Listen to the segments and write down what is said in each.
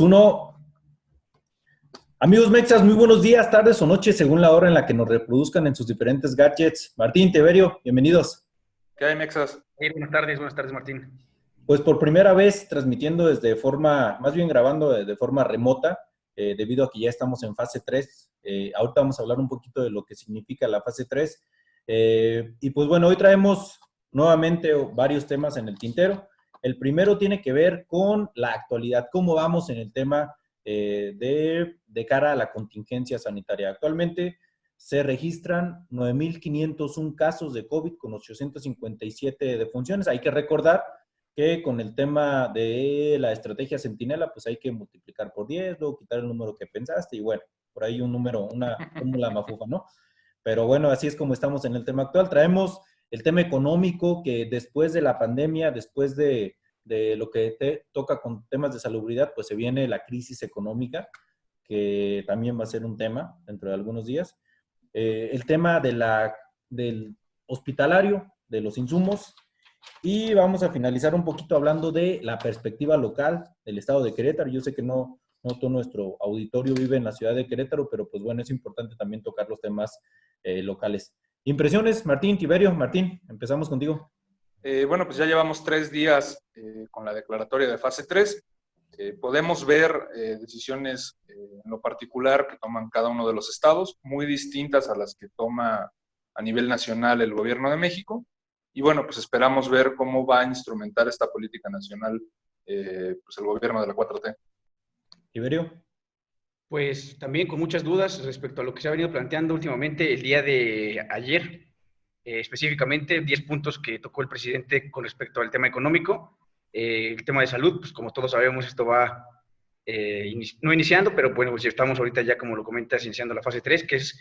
Uno. Amigos mexas, muy buenos días, tardes o noches, según la hora en la que nos reproduzcan en sus diferentes gadgets. Martín, Tiberio, bienvenidos. ¿Qué hay, mexas? Buenas tardes, Martín. Pues por primera vez transmitiendo desde forma, más bien grabando de forma remota, debido a que ya estamos en fase 3. Ahorita vamos a hablar un poquito de lo que significa la fase 3. Y pues bueno, hoy traemos nuevamente varios temas en el tintero. El primero tiene que ver con la actualidad, cómo vamos en el tema de cara a la contingencia sanitaria. Actualmente se registran 9,501 casos de COVID con 857 defunciones. Hay que recordar que con el tema de la estrategia Centinela, pues hay que multiplicar por 10, luego quitar el número que pensaste y bueno, por ahí un número, una fórmula mafufa, ¿no? Pero bueno, así es como estamos en el tema actual. Traemos el tema económico que después de la pandemia, después de lo que te toca con temas de salubridad, pues se viene la crisis económica, que también va a ser un tema dentro de algunos días. El tema del hospitalario, de los insumos, y vamos a finalizar un poquito hablando de la perspectiva local del estado de Querétaro. Yo sé que no todo nuestro auditorio vive en la ciudad de Querétaro, pero pues bueno, es importante también tocar los temas locales. Impresiones, Martín, Tiberio. Martín, empezamos contigo. Bueno, pues ya llevamos 3 días con la declaratoria de fase 3. Podemos ver decisiones en lo particular que toman cada uno de los estados, muy distintas a las que toma a nivel nacional el gobierno de México. Y bueno, pues esperamos ver cómo va a instrumentar esta política nacional pues el gobierno de la 4T. Tiberio. Pues también con muchas dudas respecto a lo que se ha venido planteando últimamente el día de ayer. Específicamente 10 puntos que tocó el presidente con respecto al tema económico. El tema de salud, pues como todos sabemos, esto va no iniciando, pero bueno, pues estamos ahorita ya, como lo comentas, iniciando la fase 3, que es,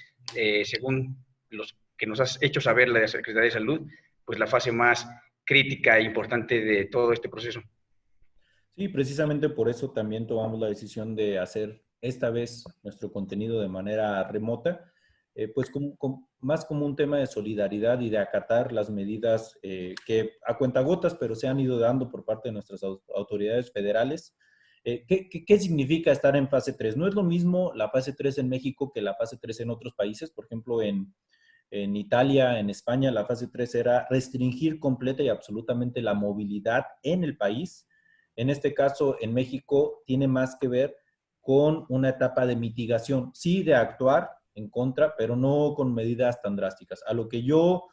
según los que nos has hecho saber la Secretaría de Salud, pues la fase más crítica e importante de todo este proceso. Sí, precisamente por eso también tomamos la decisión de hacer esta vez nuestro contenido de manera remota, pues más como un tema de solidaridad y de acatar las medidas que a cuentagotas, pero se han ido dando por parte de nuestras autoridades federales. ¿Qué significa estar en fase 3? No es lo mismo la fase 3 en México que la fase 3 en otros países. Por ejemplo, en Italia, en España, la fase 3 era restringir completa y absolutamente la movilidad en el país. En este caso, en México, tiene más que ver con una etapa de mitigación, sí de actuar en contra, pero no con medidas tan drásticas. A lo que yo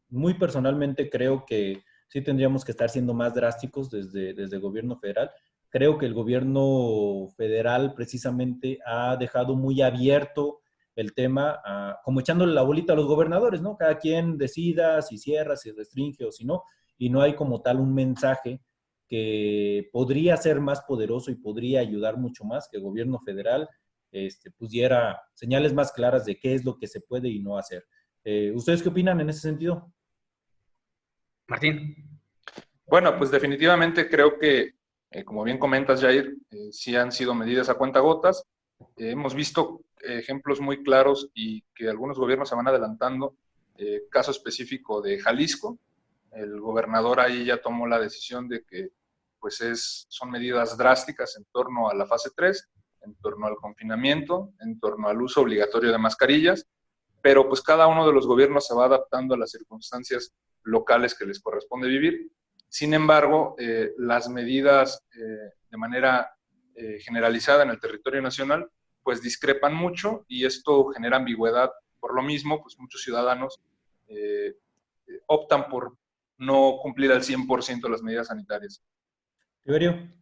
muy personalmente creo que sí tendríamos que estar siendo más drásticos desde el gobierno federal. Creo que el gobierno federal precisamente ha dejado muy abierto el tema, como echándole la bolita a los gobernadores, ¿no? Cada quien decida si cierra, si restringe o si no, y no hay como tal un mensaje que podría ser más poderoso y podría ayudar mucho más que el gobierno federal pusiera señales más claras de qué es lo que se puede y no hacer. ¿Ustedes qué opinan en ese sentido? Martín. Bueno, pues definitivamente creo que, como bien comentas, Jair, sí han sido medidas a cuentagotas. Hemos visto ejemplos muy claros y que algunos gobiernos se van adelantando. Caso específico de Jalisco, el gobernador ahí ya tomó la decisión de que pues son medidas drásticas en torno a la fase 3, en torno al confinamiento, en torno al uso obligatorio de mascarillas, pero pues cada uno de los gobiernos se va adaptando a las circunstancias locales que les corresponde vivir. Sin embargo, las medidas de manera generalizada en el territorio nacional pues discrepan mucho y esto genera ambigüedad. Por lo mismo, pues muchos ciudadanos optan por no cumplir al 100% las medidas sanitarias. Tiberio.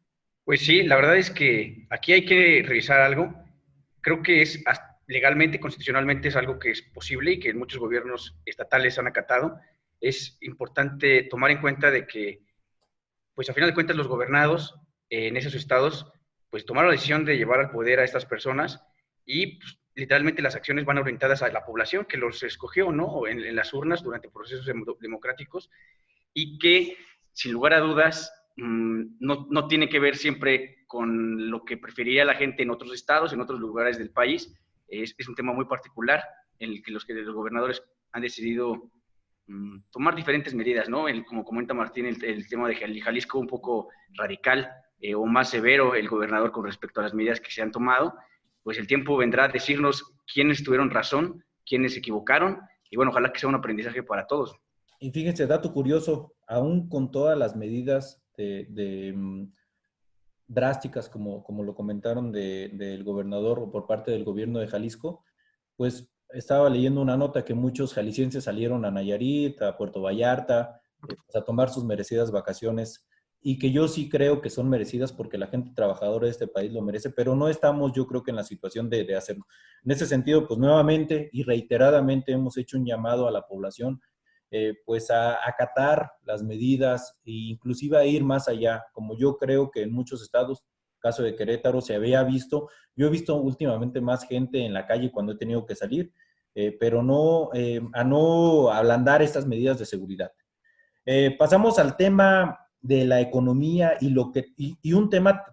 Pues sí, la verdad es que aquí hay que revisar algo. Creo que legalmente, constitucionalmente es algo que es posible y que muchos gobiernos estatales han acatado. Es importante tomar en cuenta de que, pues a final de cuentas, los gobernados en esos estados, pues tomaron la decisión de llevar al poder a estas personas y pues, literalmente las acciones van orientadas a la población que los escogió, ¿no? En las urnas durante procesos democráticos y que, sin lugar a dudas, no tiene que ver siempre con lo que preferiría la gente en otros estados, en otros lugares del país. Es un tema muy particular en el que los gobernadores han decidido tomar diferentes medidas, ¿no? Como comenta Martín, el tema de Jalisco un poco radical, o más severo el gobernador con respecto a las medidas que se han tomado, pues el tiempo vendrá a decirnos quiénes tuvieron razón, quiénes se equivocaron, y bueno, ojalá que sea un aprendizaje para todos. Y fíjense, dato curioso, aún con todas las medidas drásticas, como lo comentaron del gobernador o por parte del gobierno de Jalisco, pues estaba leyendo una nota que muchos jaliscienses salieron a Nayarit, a Puerto Vallarta, pues, a tomar sus merecidas vacaciones, y que yo sí creo que son merecidas porque la gente trabajadora de este país lo merece, pero no estamos, yo creo que en la situación de hacerlo. En ese sentido, pues nuevamente y reiteradamente hemos hecho un llamado a la población pues a acatar las medidas e inclusive a ir más allá, como yo creo que en muchos estados, caso de Querétaro, se había visto. Yo he visto últimamente más gente en la calle cuando he tenido que salir, pero no a no ablandar estas medidas de seguridad. Pasamos al tema de la economía y un tema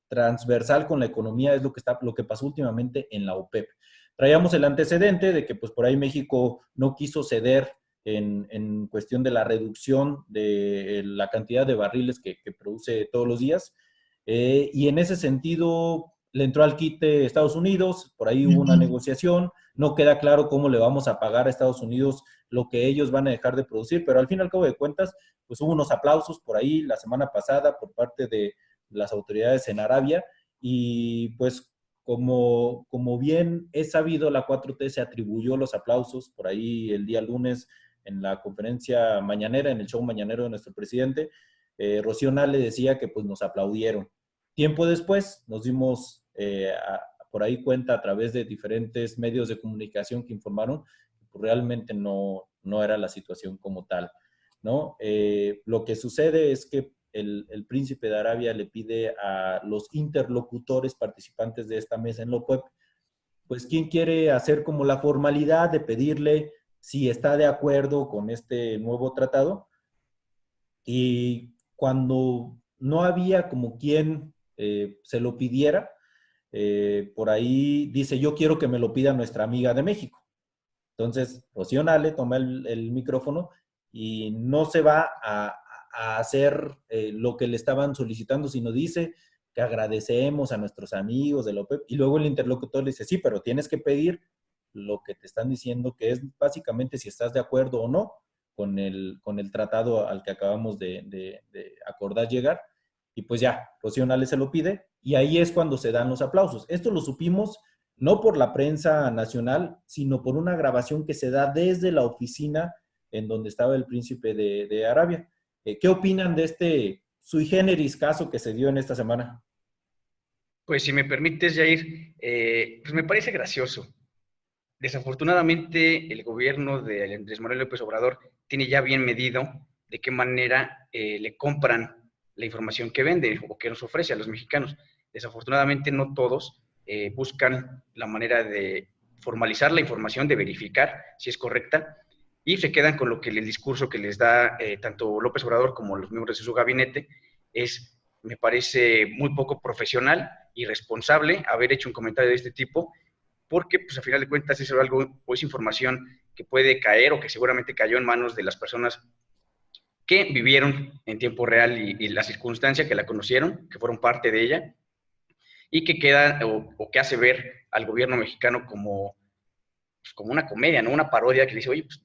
transversal con la economía es lo que pasó últimamente en la OPEP. Traíamos el antecedente de que pues por ahí México no quiso ceder en cuestión de la reducción de la cantidad de barriles que produce todos los días. Y en ese sentido le entró al quite Estados Unidos, por ahí hubo una negociación, no queda claro cómo le vamos a pagar a Estados Unidos lo que ellos van a dejar de producir, pero al fin y al cabo de cuentas, pues hubo unos aplausos por ahí la semana pasada por parte de las autoridades en Arabia, y pues como bien es sabido, la 4T se atribuyó los aplausos por ahí el día lunes en la conferencia mañanera, en el show mañanero de nuestro presidente. Rocío Nale decía que pues nos aplaudieron. Tiempo después nos dimos por ahí cuenta a través de diferentes medios de comunicación que informaron que pues, realmente no era la situación como tal, ¿no? Lo que sucede es que el príncipe de Arabia le pide a los interlocutores participantes de esta mesa en la OPEP, pues quién quiere hacer como la formalidad de pedirle si está de acuerdo con este nuevo tratado. Y cuando no había como quien se lo pidiera, por ahí dice, yo quiero que me lo pida nuestra amiga de México. Entonces, Rocío Nale toma el micrófono y no se va a hacer lo que le estaban solicitando, sino dice que agradecemos a nuestros amigos de la OPEP, y luego el interlocutor le dice, sí, pero tienes que pedir lo que te están diciendo, que es básicamente si estás de acuerdo o no con el tratado al que acabamos de acordar llegar. Y pues ya, Rocío Nale se lo pide, y ahí es cuando se dan los aplausos. Esto lo supimos no por la prensa nacional, sino por una grabación que se da desde la oficina en donde estaba el príncipe de Arabia. ¿Qué opinan de este sui generis caso que se dio en esta semana? Pues si me permites, Jair, pues me parece gracioso. Desafortunadamente, el gobierno de Andrés Manuel López Obrador tiene ya bien medido de qué manera le compran la información que vende o que nos ofrece a los mexicanos. Desafortunadamente, no todos buscan la manera de formalizar la información, de verificar si es correcta, y se quedan con lo que el discurso que les da tanto López Obrador como los miembros de su gabinete me parece muy poco profesional y responsable haber hecho un comentario de este tipo, porque pues a final de cuentas es algo o es información que puede caer o que seguramente cayó en manos de las personas que vivieron en tiempo real y la circunstancia, que la conocieron, que fueron parte de ella, y que queda o que hace ver al gobierno mexicano como una comedia, ¿no? Una parodia que le dice, oye, pues,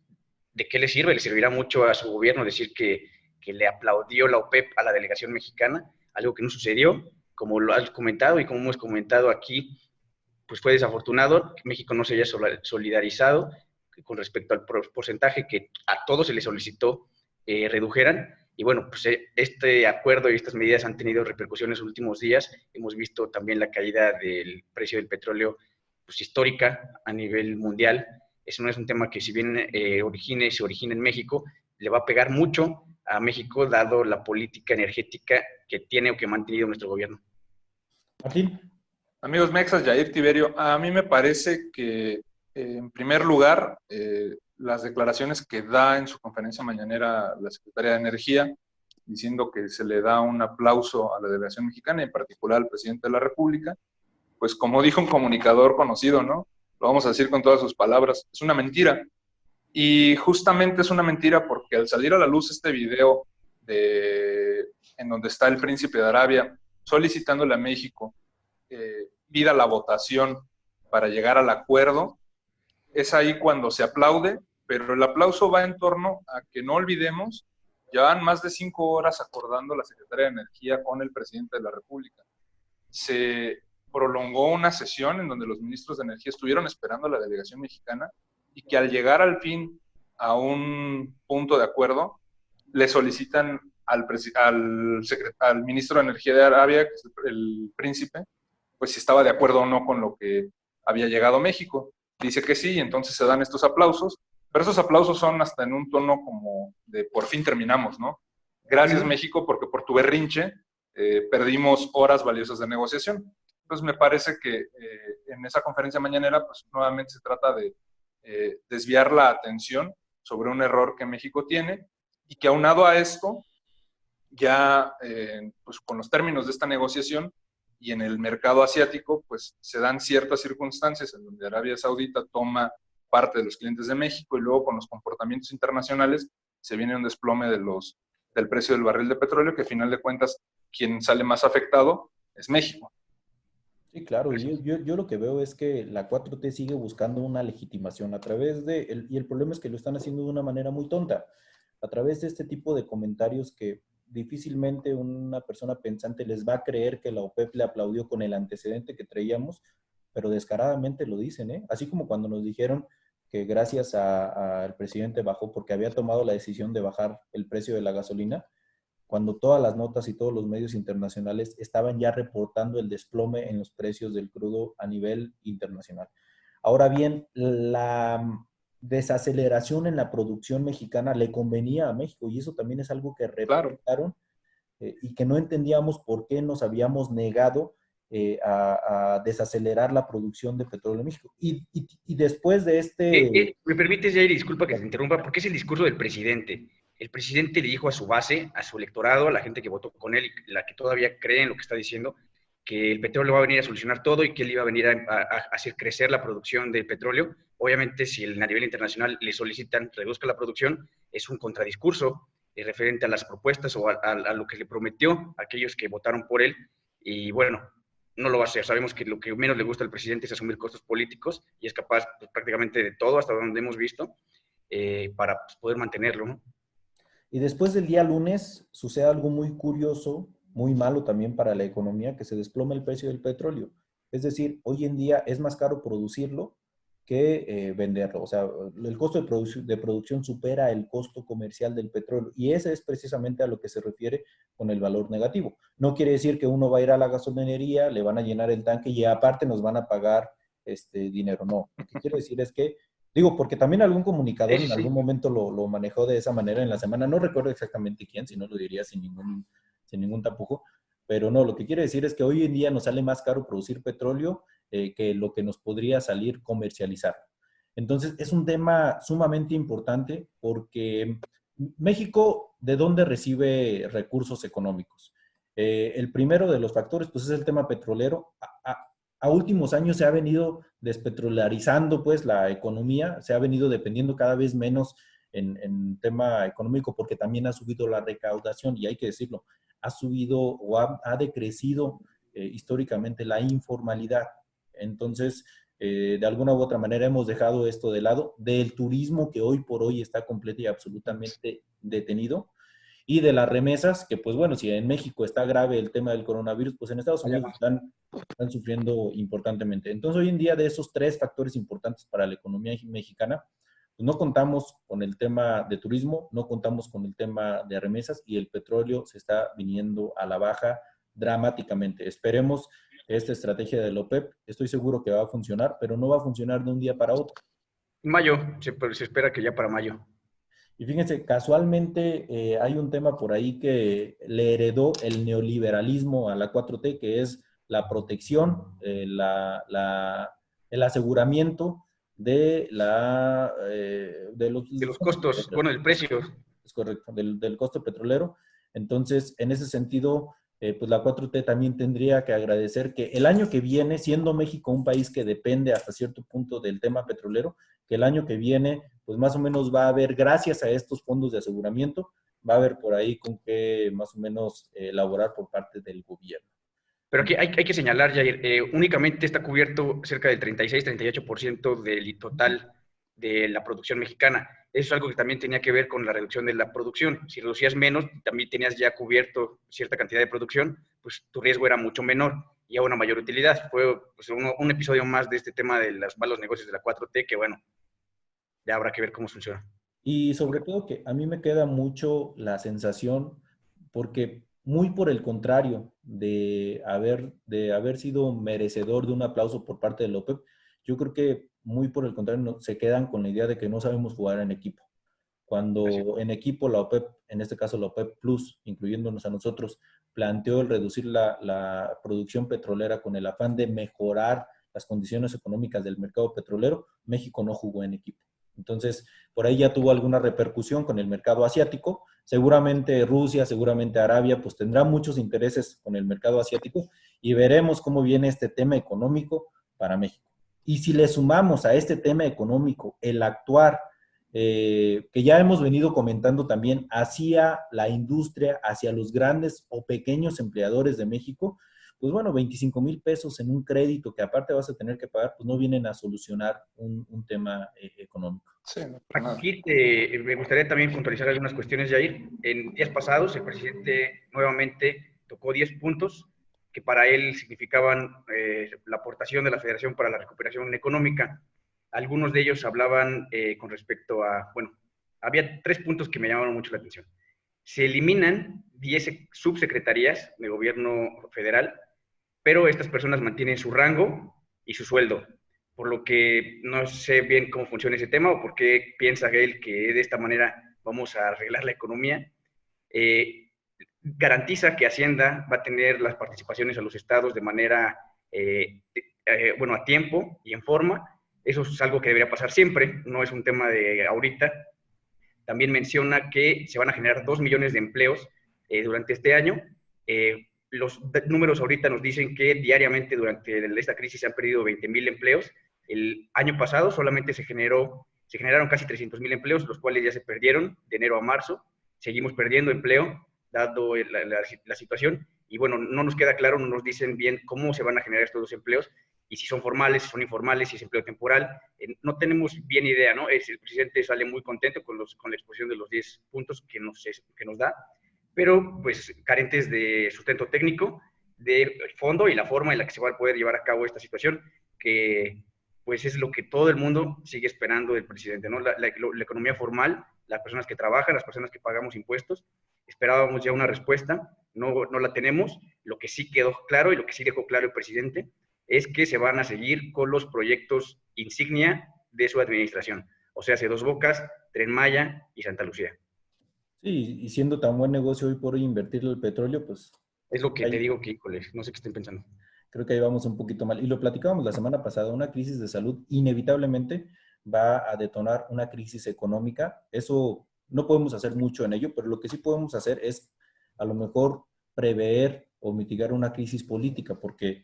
¿de qué le sirve? Le servirá mucho a su gobierno decir que le aplaudió la OPEP a la delegación mexicana, algo que no sucedió, como lo has comentado y como hemos comentado aquí, pues fue desafortunado que México no se haya solidarizado con respecto al porcentaje que a todos se les solicitó redujeran. Y bueno, pues este acuerdo y estas medidas han tenido repercusiones en los últimos días. Hemos visto también la caída del precio del petróleo pues, histórica a nivel mundial. Eso no es un tema que si bien se origina en México, le va a pegar mucho a México dado la política energética que tiene o que ha mantenido nuestro gobierno. Martín. Amigos mexas, Jair Tiberio, a mí me parece que, en primer lugar, las declaraciones que da en su conferencia mañanera la Secretaría de Energía, diciendo que se le da un aplauso a la delegación mexicana, y en particular al presidente de la República, pues como dijo un comunicador conocido, ¿no? Lo vamos a decir con todas sus palabras, es una mentira. Y justamente es una mentira porque al salir a la luz este video en donde está el príncipe de Arabia solicitándole a México pida la votación para llegar al acuerdo, es ahí cuando se aplaude, pero el aplauso va en torno a que no olvidemos, llevan más de 5 horas acordando la Secretaría de Energía con el presidente de la República. Se prolongó una sesión en donde los ministros de Energía estuvieron esperando a la delegación mexicana y que al llegar al fin a un punto de acuerdo, le solicitan al ministro de Energía de Arabia, que es el príncipe, pues si estaba de acuerdo o no con lo que había llegado México. Dice que sí, y entonces se dan estos aplausos, pero esos aplausos son hasta en un tono como de por fin terminamos, ¿no? Gracias México, porque por tu berrinche perdimos horas valiosas de negociación. Entonces me parece que en esa conferencia mañanera, pues nuevamente se trata de desviar la atención sobre un error que México tiene y que aunado a esto, ya pues con los términos de esta negociación y en el mercado asiático, pues se dan ciertas circunstancias en donde Arabia Saudita toma parte de los clientes de México y luego con los comportamientos internacionales se viene un desplome del precio del barril de petróleo, que a final de cuentas quien sale más afectado es México. Sí, claro, y yo lo que veo es que la 4T sigue buscando una legitimación a través y el problema es que lo están haciendo de una manera muy tonta, a través de este tipo de comentarios que difícilmente una persona pensante les va a creer que la OPEP le aplaudió con el antecedente que traíamos, pero descaradamente lo dicen, ¿eh? Así como cuando nos dijeron que gracias al presidente bajó porque había tomado la decisión de bajar el precio de la gasolina, cuando todas las notas y todos los medios internacionales estaban ya reportando el desplome en los precios del crudo a nivel internacional. Ahora bien, la desaceleración en la producción mexicana le convenía a México y eso también es algo que reportaron y que no entendíamos por qué nos habíamos negado a desacelerar la producción de petróleo en México. Y después de este... ¿Me permites, Jair? Disculpa que te interrumpa, porque es el discurso del presidente. El presidente le dijo a su base, a su electorado, a la gente que votó con él y la que todavía cree en lo que está diciendo, que el petróleo va a venir a solucionar todo y que él iba a venir a hacer crecer la producción de petróleo. Obviamente, si a nivel internacional le solicitan reduzca la producción, es un contradiscurso referente a las propuestas o a lo que le prometió a aquellos que votaron por él. Y bueno, no lo va a hacer. Sabemos que lo que menos le gusta al presidente es asumir costos políticos y es capaz pues, prácticamente de todo, hasta donde hemos visto, para pues, poder mantenerlo, ¿no? Y después del día lunes sucede algo muy curioso, muy malo también para la economía, que se desploma el precio del petróleo. Es decir, hoy en día es más caro producirlo que venderlo. O sea, el costo de producción supera el costo comercial del petróleo. Y ese es precisamente a lo que se refiere con el valor negativo. No quiere decir que uno va a ir a la gasolinería, le van a llenar el tanque y aparte nos van a pagar dinero. No, lo que quiero decir es que digo, porque también algún comunicador en algún momento lo manejó de esa manera en la semana. No recuerdo exactamente quién, si no lo diría sin ningún tapujo. Pero no, lo que quiere decir es que hoy en día nos sale más caro producir petróleo que lo que nos podría salir comercializar. Entonces, es un tema sumamente importante porque México, ¿de dónde recibe recursos económicos? El primero de los factores, pues, es el tema petrolero. A últimos años se ha venido despetrolarizando pues la economía, se ha venido dependiendo cada vez menos en tema económico porque también ha subido la recaudación y hay que decirlo, ha subido o ha decrecido históricamente la informalidad. Entonces, de alguna u otra manera hemos dejado esto de lado, del turismo que hoy por hoy está completo y absolutamente detenido, y de las remesas, que pues bueno, si en México está grave el tema del coronavirus, pues en Estados Unidos están sufriendo importantemente. Entonces hoy en día de esos 3 factores importantes para la economía mexicana, pues no contamos con el tema de turismo, no contamos con el tema de remesas y el petróleo se está viniendo a la baja dramáticamente. Esperemos esta estrategia de la OPEP, estoy seguro que va a funcionar, pero no va a funcionar de un día para otro. Mayo, se espera que ya para mayo. Y fíjense, casualmente hay un tema por ahí que le heredó el neoliberalismo a la 4T, que es la protección, el aseguramiento de los costos, bueno, el precio. Es correcto, del costo petrolero. Entonces, en ese sentido, pues la 4T también tendría que agradecer que el año que viene, siendo México un país que depende hasta cierto punto del tema petrolero, que el año que viene, pues más o menos va a haber, gracias a estos fondos de aseguramiento, va a haber por ahí con qué más o menos elaborar por parte del gobierno. Pero aquí hay que señalar, Jair, únicamente está cubierto cerca del 36-38% del total de la producción mexicana. Eso es algo que también tenía que ver con la reducción de la producción. Si reducías menos, también tenías ya cubierto cierta cantidad de producción, pues tu riesgo era mucho menor y a una mayor utilidad. Fue pues, un episodio más de este tema de los malos negocios de la 4T, que bueno, ya habrá que ver cómo funciona. Y sobre todo que a mí me queda mucho la sensación, porque muy por el contrario de haber sido merecedor de un aplauso por parte de la OPEP, yo creo que muy por el contrario se quedan con la idea de que no sabemos jugar en equipo. Cuando en equipo la OPEP, en este caso la OPEP Plus, incluyéndonos a nosotros, planteó el reducir la producción petrolera con el afán de mejorar las condiciones económicas del mercado petrolero, México no jugó en equipo. Entonces, por ahí ya tuvo alguna repercusión con el mercado asiático. Seguramente Rusia, seguramente Arabia, pues tendrá muchos intereses con el mercado asiático y veremos cómo viene este tema económico para México. Y si le sumamos a este tema económico el actuar, que ya hemos venido comentando también, hacia la industria, hacia los grandes o pequeños empleadores de México, pues bueno, 25,000 pesos en un crédito que aparte vas a tener que pagar, pues no vienen a solucionar un tema económico. Sí, no, nada. Aquí me gustaría también puntualizar algunas cuestiones, Jair. En días pasados, el presidente nuevamente tocó 10 puntos que para él significaban la aportación de la Federación para la recuperación económica. Algunos de ellos hablaban con respecto a, bueno, había 3 puntos que me llamaron mucho la atención. Se eliminan 10 subsecretarías de gobierno federal, pero estas personas mantienen su rango y su sueldo, por lo que no sé bien cómo funciona ese tema o por qué piensa él que de esta manera vamos a arreglar la economía. Garantiza que Hacienda va a tener las participaciones a los estados de manera, bueno, a tiempo y en forma. Eso es algo que debería pasar siempre, no es un tema de ahorita. También menciona que se van a generar 2 millones de empleos durante este año. Los números ahorita nos dicen que diariamente durante esta crisis se han perdido 20,000 empleos. El año pasado solamente se generaron casi 300,000 empleos, los cuales ya se perdieron de enero a marzo. Seguimos perdiendo empleo, dado la situación. Y bueno, no nos queda claro, no nos dicen bien cómo se van a generar estos 2 empleos, y si son formales, si son informales, si es empleo temporal. No tenemos bien idea, ¿no? El presidente sale muy contento con la exposición de los 10 puntos que nos da, pero pues carentes de sustento técnico, de fondo y la forma en la que se va a poder llevar a cabo esta situación, que pues es lo que todo el mundo sigue esperando del presidente, ¿no? La economía formal, las personas que trabajan, las personas que pagamos impuestos, esperábamos ya una respuesta, no la tenemos. Lo que sí quedó claro y lo que sí dejó claro el presidente es que se van a seguir con los proyectos insignia de su administración, o sea, Dos Bocas, Tren Maya y Santa Lucía. Sí, y siendo tan buen negocio hoy por hoy invertirle el petróleo, pues... Es lo que te digo que, híjole, no sé qué estén pensando. Creo que ahí vamos un poquito mal. Y lo platicábamos la semana pasada, una crisis de salud inevitablemente va a detonar una crisis económica. Eso no podemos hacer mucho en ello, pero lo que sí podemos hacer es a lo mejor prever o mitigar una crisis política, porque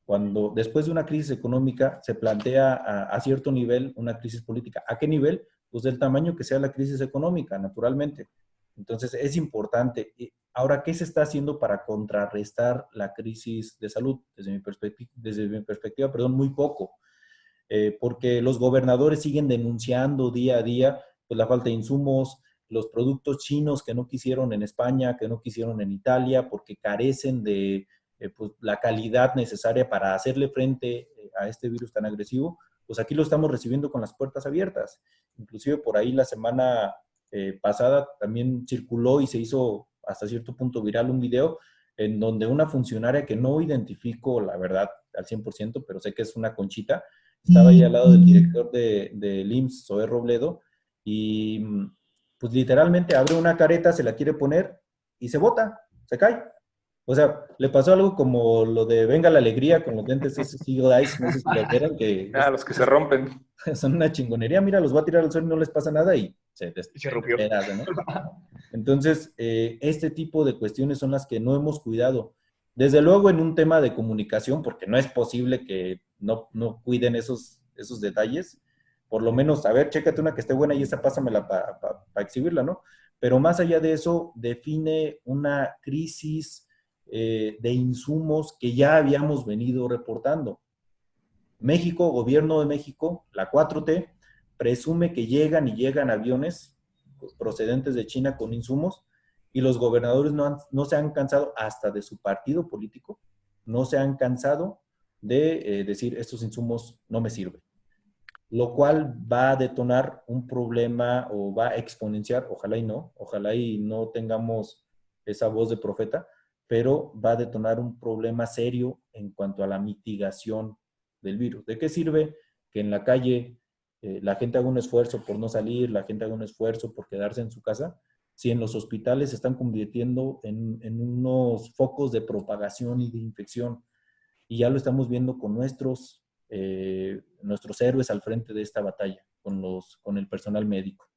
cuando después de una crisis económica se plantea a cierto nivel una crisis política. ¿A qué nivel? Pues del tamaño que sea la crisis económica, naturalmente. Entonces es importante. Ahora, ¿qué se está haciendo para contrarrestar la crisis de salud? Desde mi perspectiva, muy poco. Porque los gobernadores siguen denunciando día a día pues, la falta de insumos, los productos chinos que no quisieron en España, que no quisieron en Italia, porque carecen de pues, la calidad necesaria para hacerle frente a este virus tan agresivo. Pues aquí lo estamos recibiendo con las puertas abiertas. Inclusive por ahí la semana pasada también circuló y se hizo hasta cierto punto viral un video en donde una funcionaria que no identifico, la verdad, al 100%, pero sé que es una Conchita, estaba ahí al lado del director del IMSS, Zoé Robledo, y pues literalmente abre una careta, se la quiere poner y se bota, se cae. O sea, le pasó algo como lo de Venga la Alegría con los lentes esos Eagle Eyes, no sé si lo vieron, que los que se rompen. son una chingonería. Mira, los va a tirar al sol y no les pasa nada y se rompió. Pedazo, ¿no? Entonces, este tipo de cuestiones son las que no hemos cuidado. Desde luego en un tema de comunicación, porque no es posible que no cuiden esos detalles. Por lo menos, a ver, chécate una que esté buena y esa pásamela para exhibirla, ¿no? Pero más allá de eso, define una crisis de insumos que ya habíamos venido reportando. México, gobierno de México, la 4T, presume que llegan aviones procedentes de China con insumos y los gobernadores no se han cansado, hasta de su partido político, no se han cansado de decir estos insumos no me sirven. Lo cual va a detonar un problema o va a exponenciar, ojalá y no tengamos esa voz de profeta, pero va a detonar un problema serio en cuanto a la mitigación del virus. ¿De qué sirve que en la calle la gente haga un esfuerzo por no salir, la gente haga un esfuerzo por quedarse en su casa, si en los hospitales se están convirtiendo en unos focos de propagación y de infección? Y ya lo estamos viendo con nuestros héroes al frente de esta batalla, con el personal médico.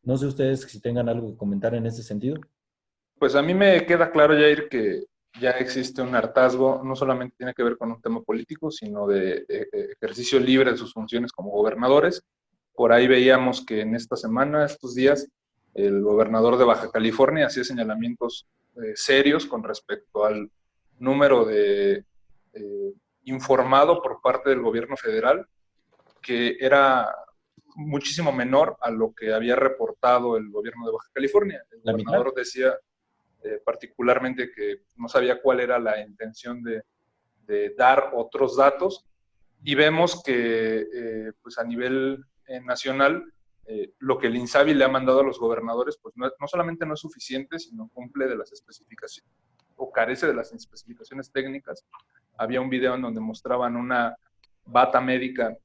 No sé ustedes si tengan algo que comentar en ese sentido. Pues a mí me queda claro, Jair, que ya existe un hartazgo, no solamente tiene que ver con un tema político, sino de ejercicio libre de sus funciones como gobernadores. Por ahí veíamos que en esta semana, estos días, el gobernador de Baja California hacía señalamientos serios con respecto al número de informado por parte del gobierno federal, que era muchísimo menor a lo que había reportado el gobierno de Baja California. El gobernador decía particularmente que no sabía cuál era la intención de dar otros datos, y vemos que pues a nivel nacional lo que el INSABI le ha mandado a los gobernadores pues no solamente no es suficiente, sino cumple de las especificaciones o carece de las especificaciones técnicas. Había un video en donde mostraban una bata médica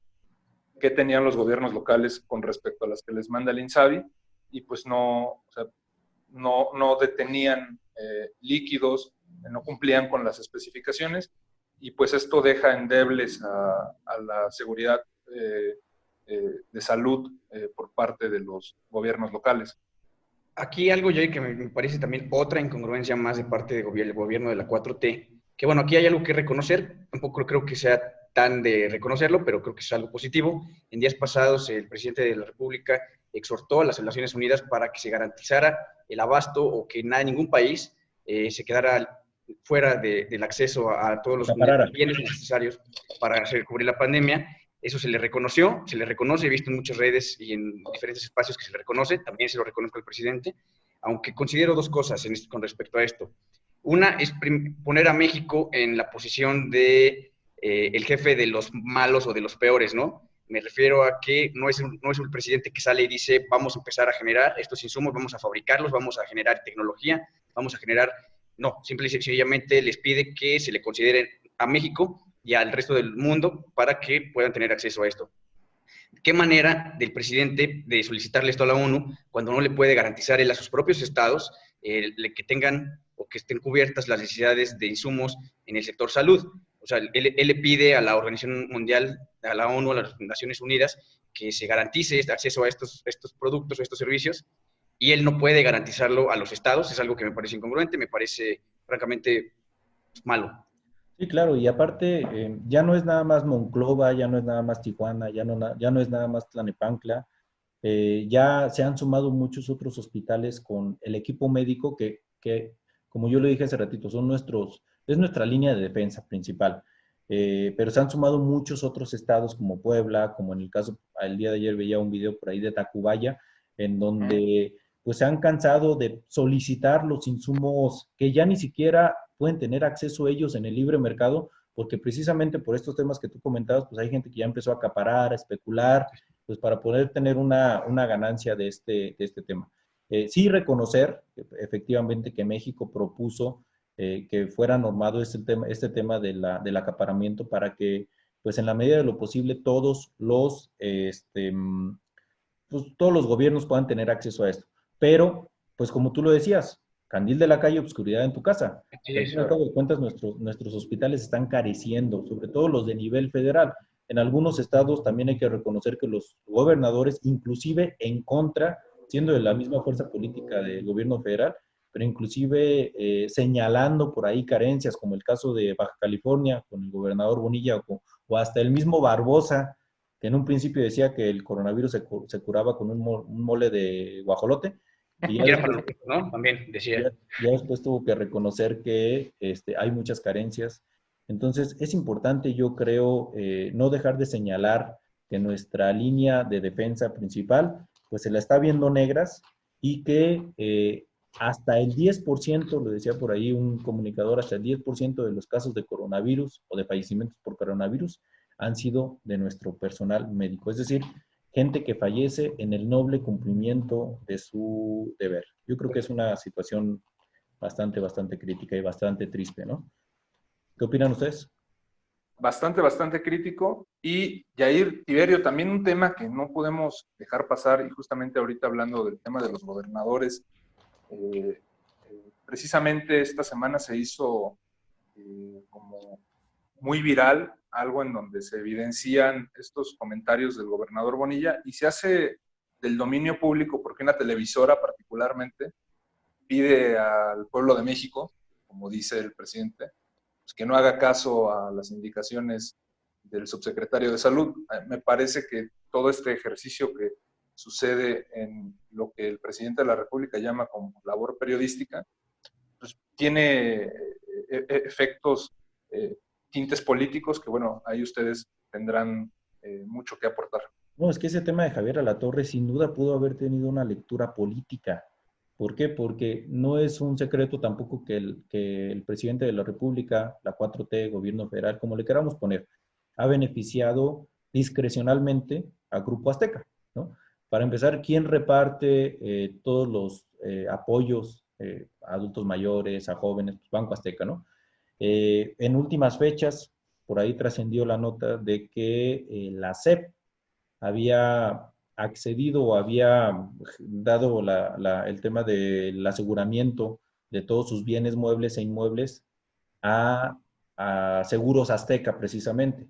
que tenían los gobiernos locales con respecto a las que les manda el INSABI, y pues no detenían líquidos, no cumplían con las especificaciones, y pues esto deja endebles a la seguridad de salud por parte de los gobiernos locales. Aquí algo, Jay, que me parece también otra incongruencia más de parte del gobierno de la 4T, que bueno, aquí hay algo que reconocer, tampoco creo que sea tan de reconocerlo, pero creo que es algo positivo. En días pasados, el presidente de la República exhortó a las Naciones Unidas para que se garantizara el abasto o que ningún país se quedara fuera del acceso a todos los bienes necesarios para cubrir la pandemia. Eso se le reconoció, se le reconoce, he visto en muchas redes y en diferentes espacios que se le reconoce, también se lo reconozco al presidente, aunque considero dos cosas con respecto a esto. Una es poner a México en la posición de el jefe de los malos o de los peores, ¿no? Me refiero a que no es un presidente que sale y dice vamos a empezar a generar estos insumos, vamos a fabricarlos, vamos a generar tecnología, vamos a generar... No, simple y sencillamente les pide que se le considere a México y al resto del mundo para que puedan tener acceso a esto. ¿Qué manera del presidente de solicitarle esto a la ONU cuando no le puede garantizar él a sus propios estados que tengan o que estén cubiertas las necesidades de insumos en el sector salud? O sea, él le pide a la Organización Mundial, a la ONU, a las Naciones Unidas, que se garantice este acceso a estos productos, a estos servicios, y él no puede garantizarlo a los estados. Es algo que me parece incongruente, me parece francamente malo. Sí, claro, y aparte ya no es nada más Monclova, ya no es nada más Tijuana, ya no es nada más Tlalnepantla, ya se han sumado muchos otros hospitales con el equipo médico que, como yo le dije hace ratito, es nuestra línea de defensa principal. Pero se han sumado muchos otros estados como Puebla, como en el caso, el día de ayer veía un video por ahí de Tacubaya, en donde pues se han cansado de solicitar los insumos que ya ni siquiera pueden tener acceso a ellos en el libre mercado, porque precisamente por estos temas que tú comentabas, pues hay gente que ya empezó a acaparar, a especular, pues para poder tener una ganancia de este tema. Sí reconocer efectivamente que México propuso que fuera normado este tema del acaparamiento para que, pues en la medida de lo posible, todos los gobiernos puedan tener acceso a esto. Pero, pues como tú lo decías, candil de la calle, obscuridad en tu casa. Al fin y al cabo de cuentas, nuestros hospitales están careciendo, sobre todo los de nivel federal. En algunos estados también hay que reconocer que los gobernadores, inclusive en contra, siendo de la misma fuerza política del gobierno federal, pero inclusive señalando por ahí carencias, como el caso de Baja California, con el gobernador Bonilla, o hasta el mismo Barbosa, que en un principio decía que el coronavirus se curaba con un mole de guajolote, Y Y era para los ricos, ¿no? También decía. ya después tuvo que reconocer que hay muchas carencias. Entonces, es importante, yo creo, no dejar de señalar que nuestra línea de defensa principal, pues se la está viendo negras y que hasta el 10%, lo decía por ahí un comunicador, hasta el 10% de los casos de coronavirus o de fallecimientos por coronavirus han sido de nuestro personal médico. Es decir, gente que fallece en el noble cumplimiento de su deber. Yo creo que es una situación bastante crítica y bastante triste, ¿no? ¿Qué opinan ustedes? Bastante crítico. Y Yair, Tiberio, también un tema que no podemos dejar pasar, y justamente ahorita hablando del tema de los gobernadores, precisamente esta semana se hizo como muy viral algo en donde se evidencian estos comentarios del gobernador Bonilla y se hace del dominio público porque una televisora particularmente pide al pueblo de México, como dice el presidente, pues que no haga caso a las indicaciones del subsecretario de Salud. Me parece que todo este ejercicio que sucede en lo que el presidente de la República llama como labor periodística, pues tiene efectos, tintes políticos que, bueno, ahí ustedes tendrán mucho que aportar. No, es que ese tema de Javier Alatorre sin duda pudo haber tenido una lectura política. ¿Por qué? Porque no es un secreto tampoco que el presidente de la República, la 4T, gobierno federal, como le queramos poner, ha beneficiado discrecionalmente a Grupo Azteca, ¿no? Para empezar, ¿quién reparte todos los apoyos a adultos mayores, a jóvenes? Pues Banco Azteca, ¿no? En últimas fechas, por ahí trascendió la nota de que la SEP había accedido o había dado el tema del aseguramiento de todos sus bienes muebles e inmuebles a Seguros Azteca, precisamente.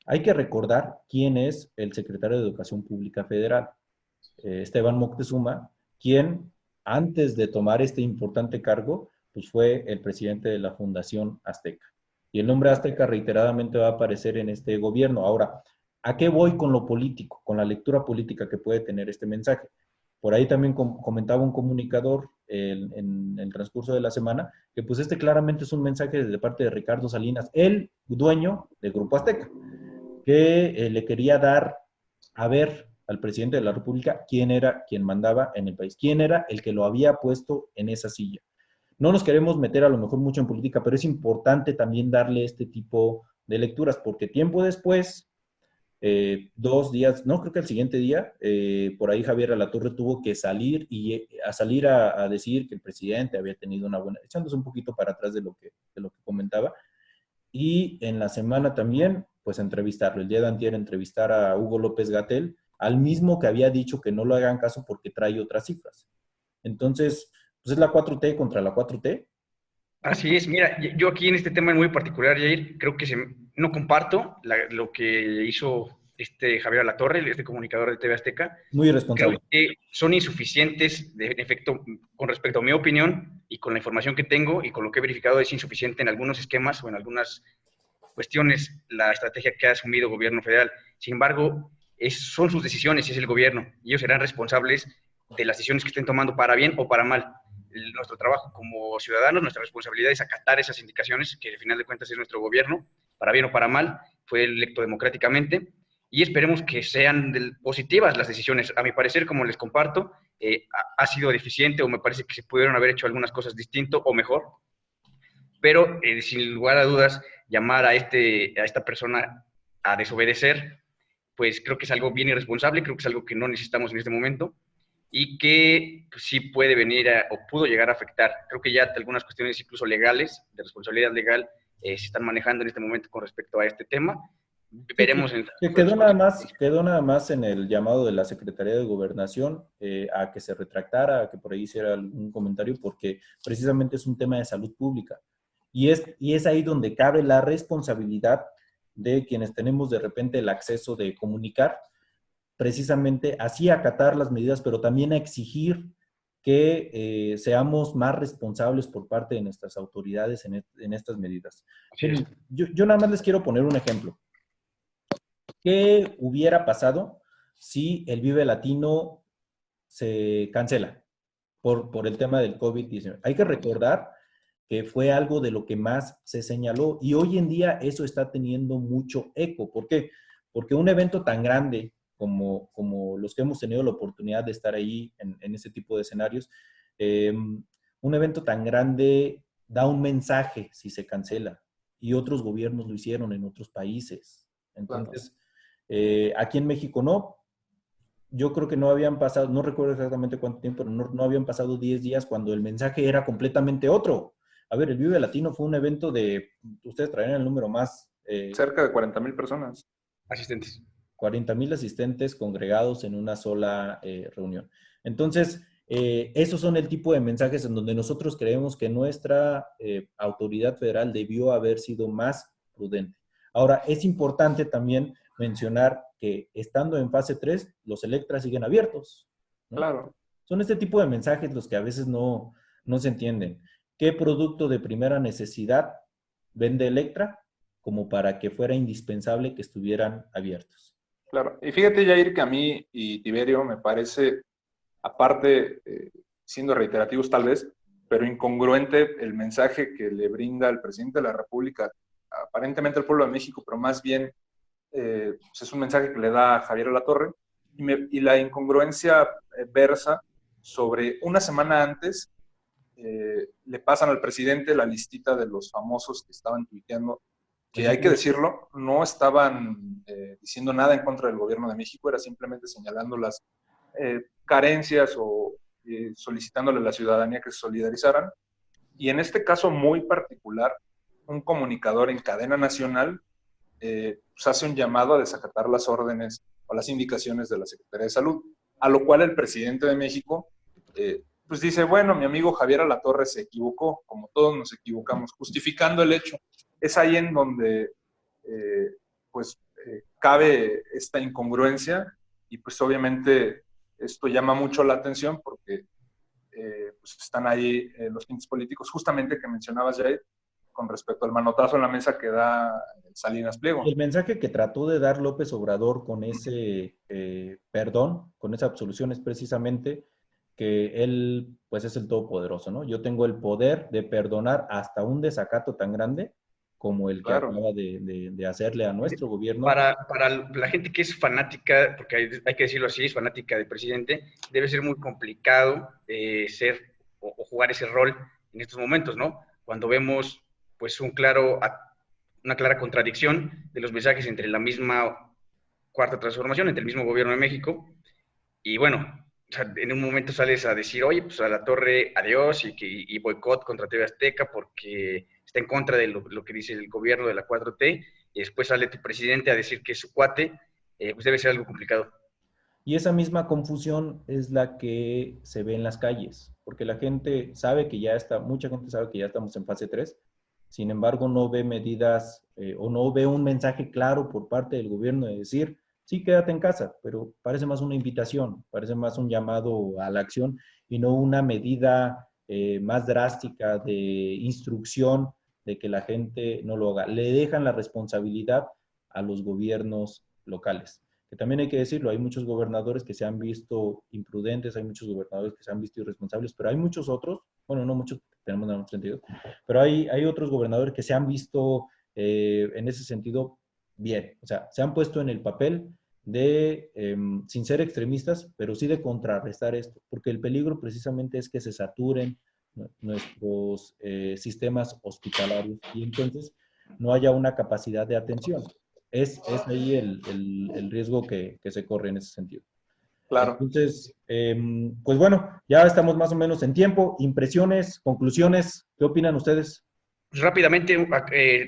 Hay que recordar quién es el secretario de Educación Pública Federal, Esteban Moctezuma, quien antes de tomar este importante cargo, pues fue el presidente de la Fundación Azteca. Y el nombre Azteca reiteradamente va a aparecer en este gobierno. Ahora, ¿a qué voy con lo político, con la lectura política que puede tener este mensaje? Por ahí también comentaba un comunicador en el transcurso de la semana que pues claramente es un mensaje de parte de Ricardo Salinas, el dueño del Grupo Azteca, que le quería dar a ver al presidente de la República quién era quien mandaba en el país, quién era el que lo había puesto en esa silla. No nos queremos meter a lo mejor mucho en política, pero es importante también darle este tipo de lecturas, porque tiempo después, 2 días, no, creo que el siguiente día, por ahí Javier Alatorre tuvo que salir a decir que el presidente había tenido una buena, echándose un poquito para atrás de lo que comentaba, y en la semana también, pues entrevistarlo, el día de antier entrevistar a Hugo López Gatell, al mismo que había dicho que no lo hagan caso porque trae otras cifras. Entonces, pues es la 4T contra la 4T. Así es, mira, yo aquí en este tema muy particular, Jair, creo que no comparto lo que hizo Javier Alatorre, este comunicador de TV Azteca. Muy Creo irresponsable. que son insuficientes, en efecto, con respecto a mi opinión y con la información que tengo y con lo que he verificado, es insuficiente en algunos esquemas o en algunas cuestiones la estrategia que ha asumido el gobierno federal. Sin embargo, son sus decisiones y es el gobierno. Y ellos serán responsables de las decisiones que estén tomando para bien o para mal. Nuestro trabajo como ciudadanos, nuestra responsabilidad es acatar esas indicaciones, que al final de cuentas es nuestro gobierno, para bien o para mal, fue electo democráticamente, y esperemos que sean positivas las decisiones. A mi parecer, como les comparto, ha sido deficiente o me parece que se pudieron haber hecho algunas cosas distinto o mejor, pero sin lugar a dudas, llamar a esta persona a desobedecer, pues creo que es algo bien irresponsable, creo que es algo que no necesitamos en este momento y que pues, sí puede venir o pudo llegar a afectar. Creo que ya algunas cuestiones incluso legales, de responsabilidad legal, se están manejando en este momento con respecto a este tema. Veremos en que quedó nada más en el llamado de la Secretaría de Gobernación a que se retractara, a que por ahí hiciera algún comentario, porque precisamente es un tema de salud pública. Y es ahí donde cabe la responsabilidad de quienes tenemos de repente el acceso de comunicar, precisamente así acatar las medidas, pero también a exigir que seamos más responsables por parte de nuestras autoridades en estas medidas. Miren, yo nada más les quiero poner un ejemplo. ¿Qué hubiera pasado si el Vive Latino se cancela? por el tema del COVID-19. Hay que recordar que fue algo de lo que más se señaló y hoy en día eso está teniendo mucho eco. ¿Por qué? Porque un evento tan grande como los que hemos tenido la oportunidad de estar ahí en ese tipo de escenarios, un evento tan grande da un mensaje si se cancela y otros gobiernos lo hicieron en otros países. Entonces, aquí en México no. Yo creo que no habían pasado, no recuerdo exactamente cuánto tiempo, pero no habían pasado 10 días cuando el mensaje era completamente otro. A ver, el Vive Latino fue un evento de, ustedes traían el número más. Cerca de 40,000 personas. Asistentes. 40,000 asistentes congregados en una sola reunión. Entonces, esos son el tipo de mensajes en donde nosotros creemos que nuestra autoridad federal debió haber sido más prudente. Ahora, es importante también mencionar que estando en fase 3, los Electras siguen abiertos, ¿no? Claro. Son este tipo de mensajes los que a veces no se entienden. ¿Qué producto de primera necesidad vende Electra como para que fuera indispensable que estuvieran abiertos? Claro. Y fíjate, Jair, que a mí y Tiberio me parece, aparte, siendo reiterativos tal vez, pero incongruente el mensaje que le brinda el presidente de la República, aparentemente al pueblo de México, pero más bien pues es un mensaje que le da a Javier Alatorre, y la incongruencia versa sobre una semana antes le pasan al presidente la listita de los famosos que estaban tuiteando, que hay que decirlo, no estaban diciendo nada en contra del gobierno de México, era simplemente señalando las carencias o solicitándole a la ciudadanía que se solidarizaran. Y en este caso muy particular, un comunicador en cadena nacional pues hace un llamado a desacatar las órdenes o las indicaciones de la Secretaría de Salud, a lo cual el presidente de México pues dice, bueno, mi amigo Javier Alatorre se equivocó, como todos nos equivocamos, justificando el hecho. Es ahí en donde cabe esta incongruencia y pues obviamente esto llama mucho la atención porque pues están ahí los tintes políticos justamente que mencionabas, Jair, con respecto al manotazo en la mesa que da Salinas Pliego. El mensaje que trató de dar López Obrador con ese perdón, con esa absolución, es precisamente que él, pues, es el todopoderoso, ¿no? Yo tengo el poder de perdonar hasta un desacato tan grande como el que acaba de hacerle a nuestro gobierno. Para la gente que es fanática, porque hay que decirlo así, es fanática del presidente, debe ser muy complicado ser o jugar ese rol en estos momentos, ¿no? Cuando vemos pues una clara contradicción de los mensajes entre la misma cuarta transformación, entre el mismo gobierno de México, y bueno, o sea, en un momento sales a decir, oye, pues a la torre, adiós, y boicot contra TV Azteca porque está en contra de lo que dice el gobierno de la 4T, y después sale tu presidente a decir que es su cuate, pues debe ser algo complicado. Y esa misma confusión es la que se ve en las calles, porque la gente sabe que ya está, mucha gente sabe que ya estamos en fase 3, sin embargo no ve medidas o no ve un mensaje claro por parte del gobierno de decir, sí, quédate en casa, pero parece más una invitación, parece más un llamado a la acción y no una medida más drástica de instrucción de que la gente no lo haga. Le dejan la responsabilidad a los gobiernos locales. Que también hay que decirlo, hay muchos gobernadores que se han visto imprudentes, hay muchos gobernadores que se han visto irresponsables, pero hay muchos otros, bueno, no muchos, tenemos nada más 32, pero hay otros gobernadores que se han visto en ese sentido bien, o sea, se han puesto en el papel de, sin ser extremistas, pero sí de contrarrestar esto, porque el peligro precisamente es que se saturen nuestros sistemas hospitalarios y entonces no haya una capacidad de atención. Es ahí el riesgo que se corre en ese sentido. Claro. Entonces, pues bueno, ya estamos más o menos en tiempo. Impresiones, conclusiones, ¿qué opinan ustedes? Pues rápidamente,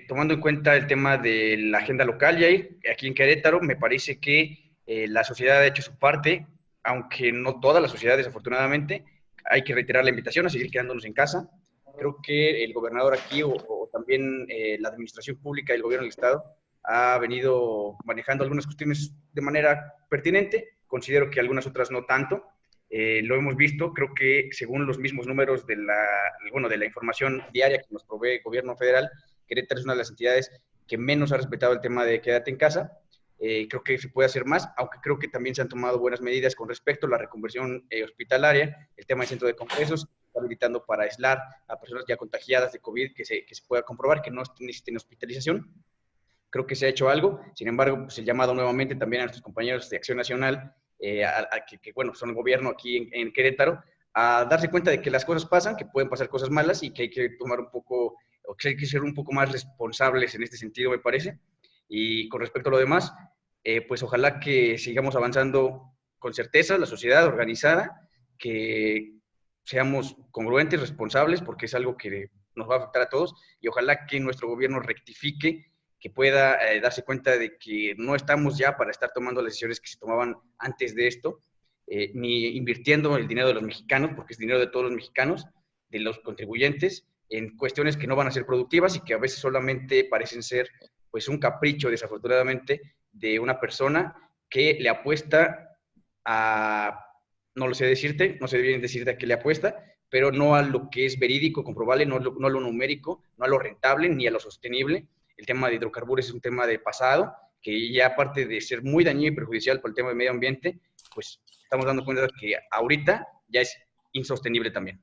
tomando en cuenta el tema de la agenda local, Jair, aquí en Querétaro, me parece que la sociedad ha hecho su parte, aunque no toda la sociedad, desafortunadamente. Hay que reiterar la invitación a seguir quedándonos en casa. Creo que el gobernador aquí o también la administración pública del gobierno del Estado ha venido manejando algunas cuestiones de manera pertinente. Considero que algunas otras no tanto. Lo hemos visto, creo que según los mismos números de la información diaria que nos provee el gobierno federal, Querétaro es una de las entidades que menos ha respetado el tema de quédate en casa. Creo que se puede hacer más, aunque creo que también se han tomado buenas medidas con respecto a la reconversión hospitalaria, el tema del centro de congresos, está habilitando para aislar a personas ya contagiadas de COVID que se pueda comprobar que no necesiten hospitalización. Creo que se ha hecho algo. Sin embargo, pues el llamado nuevamente también a nuestros compañeros de Acción Nacional, que bueno, son el gobierno aquí en Querétaro, a darse cuenta de que las cosas pasan, que pueden pasar cosas malas y que hay que tomar un poco, o que hay que ser un poco más responsables en este sentido, me parece. Y con respecto a lo demás, pues ojalá que sigamos avanzando con certeza, la sociedad organizada, que seamos congruentes, responsables, porque es algo que nos va a afectar a todos, y ojalá que nuestro gobierno rectifique, que pueda darse cuenta de que no estamos ya para estar tomando las decisiones que se tomaban antes de esto, ni invirtiendo el dinero de los mexicanos, porque es dinero de todos los mexicanos, de los contribuyentes, en cuestiones que no van a ser productivas y que a veces solamente parecen ser pues un capricho, desafortunadamente, de una persona que le apuesta a, no lo sé decirte, no sé bien decirte a qué le apuesta, pero no a lo que es verídico, comprobable, no a lo numérico, no a lo rentable, ni a lo sostenible. El tema de hidrocarburos es un tema de pasado, que ya aparte de ser muy dañino y perjudicial por el tema del medio ambiente, pues estamos dando cuenta de que ahorita ya es insostenible también.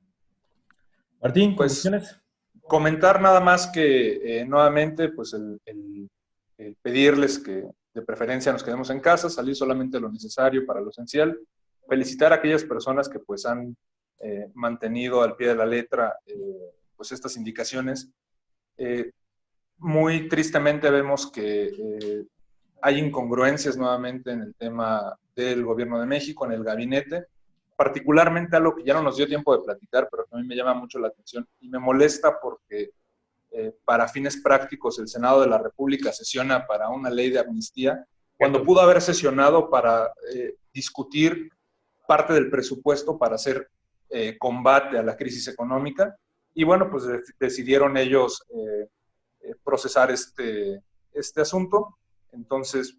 Martín, Pues conclusiones. comentar nada más que nuevamente, pues el pedirles que de preferencia nos quedemos en casa, salir solamente lo necesario para lo esencial, felicitar a aquellas personas que pues han mantenido al pie de la letra pues estas indicaciones. Muy tristemente vemos que hay incongruencias nuevamente en el tema del gobierno de México, en el gabinete, particularmente algo que ya no nos dio tiempo de platicar, pero que a mí me llama mucho la atención y me molesta porque para fines prácticos el Senado de la República sesiona para una ley de amnistía, cuando pudo haber sesionado para discutir parte del presupuesto para hacer combate a la crisis económica. Y bueno, pues decidieron ellos procesar este asunto. Entonces,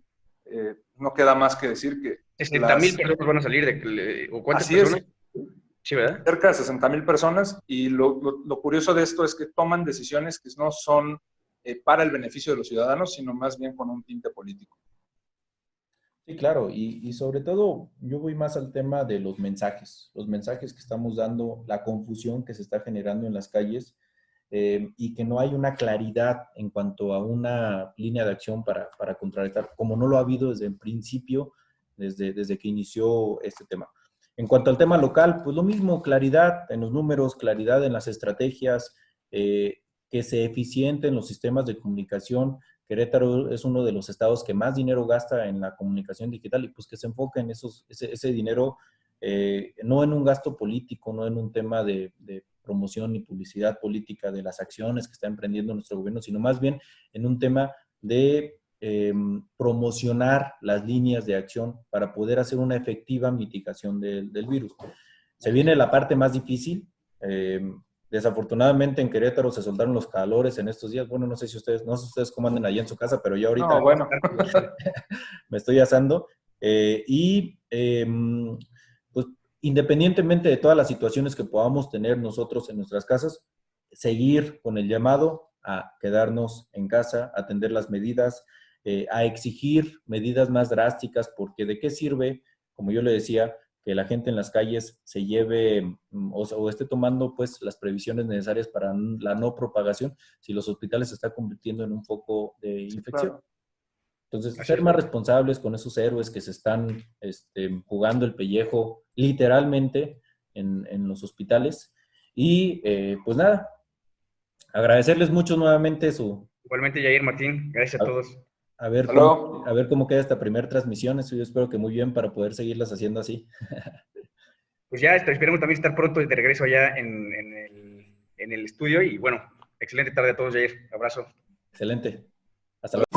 no queda más que decir que 60,000 personas van a salir ¿o cuántas así personas? Es. Sí, ¿verdad? Cerca de 60,000 personas, y lo curioso de esto es que toman decisiones que no son para el beneficio de los ciudadanos, sino más bien con un tinte político. Sí, claro, y sobre todo yo voy más al tema de los mensajes que estamos dando, la confusión que se está generando en las calles y que no hay una claridad en cuanto a una línea de acción para contrarrestar, como no lo ha habido desde el principio, desde que inició este tema. En cuanto al tema local, pues lo mismo, claridad en los números, claridad en las estrategias, que se eficienten los sistemas de comunicación. Querétaro es uno de los estados que más dinero gasta en la comunicación digital y pues que se enfoque en ese dinero, no en un gasto político, no en un tema de promoción ni publicidad política de las acciones que está emprendiendo nuestro gobierno, sino más bien en un tema de promocionar las líneas de acción para poder hacer una efectiva mitigación del virus. Se viene la parte más difícil. Desafortunadamente en Querétaro se soltaron los calores en estos días. Bueno, no sé ustedes cómo anden allá en su casa, pero yo ahorita me estoy asando. Pues independientemente de todas las situaciones que podamos tener nosotros en nuestras casas, seguir con el llamado a quedarnos en casa, atender las medidas, a exigir medidas más drásticas, porque ¿de qué sirve, como yo le decía, que la gente en las calles se lleve o esté tomando pues las previsiones necesarias para la no propagación si los hospitales se están convirtiendo en un foco de infección? Claro. Entonces, ser más responsables con esos héroes que se están jugando el pellejo literalmente en los hospitales. Y pues nada, agradecerles mucho nuevamente su... Igualmente, Yair, Martín, gracias a todos. A ver cómo queda esta primera transmisión. Yo espero que muy bien para poder seguirlas haciendo así. Pues ya esperemos también estar pronto de regreso allá en el estudio. Y bueno, excelente tarde a todos, Jair. Abrazo. Excelente. Hasta luego.